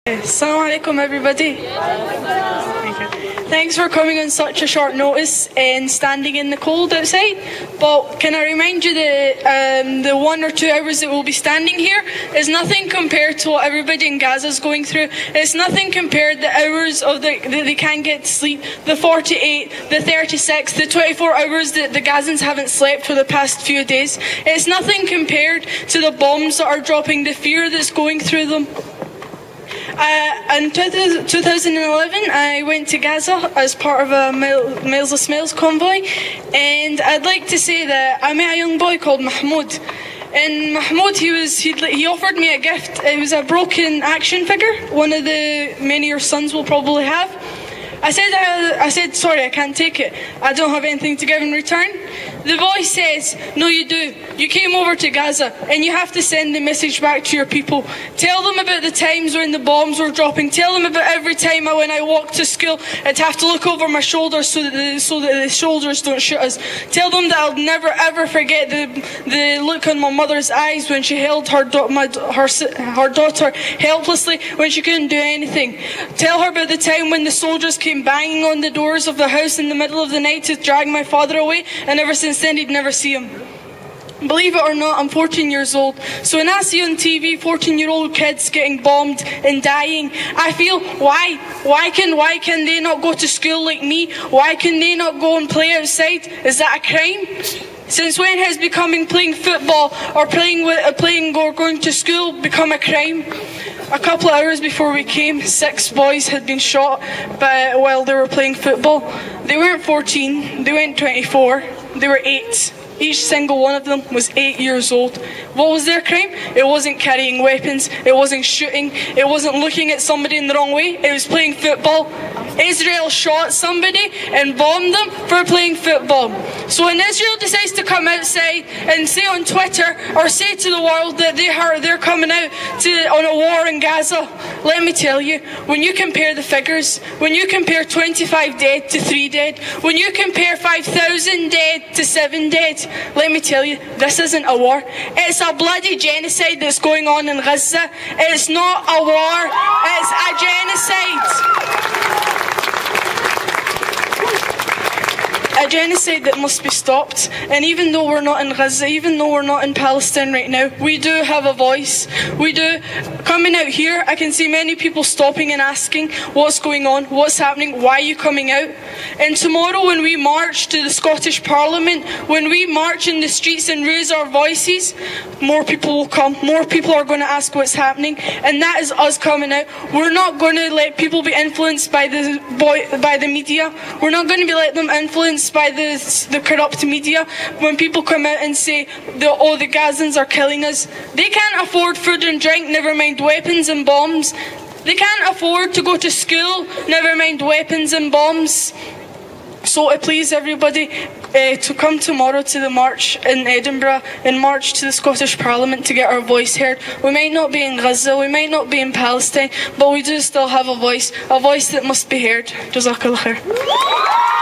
Assalamu alaikum everybody. Thanks for coming on such a short notice and standing in the cold outside. But can I remind you that the 1 or 2 hours that we'll be standing here is nothing compared to what everybody in Gaza is going through. It's nothing compared to the hours that they can't get to sleep, the 48, the 36, the 24 hours that the Gazans haven't slept for the past few days. It's nothing compared to the bombs that are dropping, the fear that's going through them. In 2011, I went to Gaza as part of a Miles of Smiles convoy, and I'd like to say that I met a young boy called Mahmoud. And Mahmoud, he offered me a gift. It was a broken action figure, one of the many your sons will probably have. I said, sorry, I can't take it. I don't have anything to give in return. The boy says, no you do. You came over to Gaza and you have to send the message back to your people. Tell them about the times when the bombs were dropping. Tell them about every time when I walked to school I'd have to look over my shoulder so that the soldiers don't shoot us. Tell them that I'll never ever forget the look on my mother's eyes when she held her daughter helplessly when she couldn't do anything. Tell her about the time when the soldiers came banging on the doors of the house in the middle of the night to drag my father away, and ever since then he'd never see him. Believe it or not, I'm 14 years old, so when I see on TV 14-year-old kids getting bombed and dying, I feel, why can they not go to school like me? Why can they not go and play outside? Is that a crime? Since when has playing football or going to school become a crime? A couple of hours before we came, 6 boys had been shot while they were playing football. They weren't 14, they weren't 24, they were 8. Each single one of them was 8 years old. What was their crime? It wasn't carrying weapons, it wasn't shooting, it wasn't looking at somebody in the wrong way, it was playing football. Israel shot somebody and bombed them for playing football. So when Israel decides to come outside and say on Twitter or say to the world that they're coming out on a war in Gaza, let me tell you, when you compare the figures, when you compare 25 dead to 3 dead, when you compare 5,000 dead to 7 dead, let me tell you, this isn't a war. It's a bloody genocide that's going on in Gaza. It's not a war, it's a genocide. A genocide that must be stopped. And even though we're not in Gaza, even though we're not in Palestine right now, we do have a voice. We do. Coming out here, I can see many people stopping and asking what's going on, what's happening, why are you coming out? And tomorrow when we march to the Scottish Parliament, when we march in the streets and raise our voices, more people will come, more people are going to ask what's happening, and that is us coming out. We're not going to let people be influenced by the media. We're not going to let them influenced by the corrupt media. When people come out and say, the Gazans are killing us, they can't afford food and drink, never mind weapons and bombs. They can't afford to go to school, never mind weapons and bombs. So please everybody, to come tomorrow to the march in Edinburgh and march to the Scottish Parliament to get our voice heard. We might not be in Gaza, we might not be in Palestine, but we do still have a voice that must be heard. Jazakallah khair.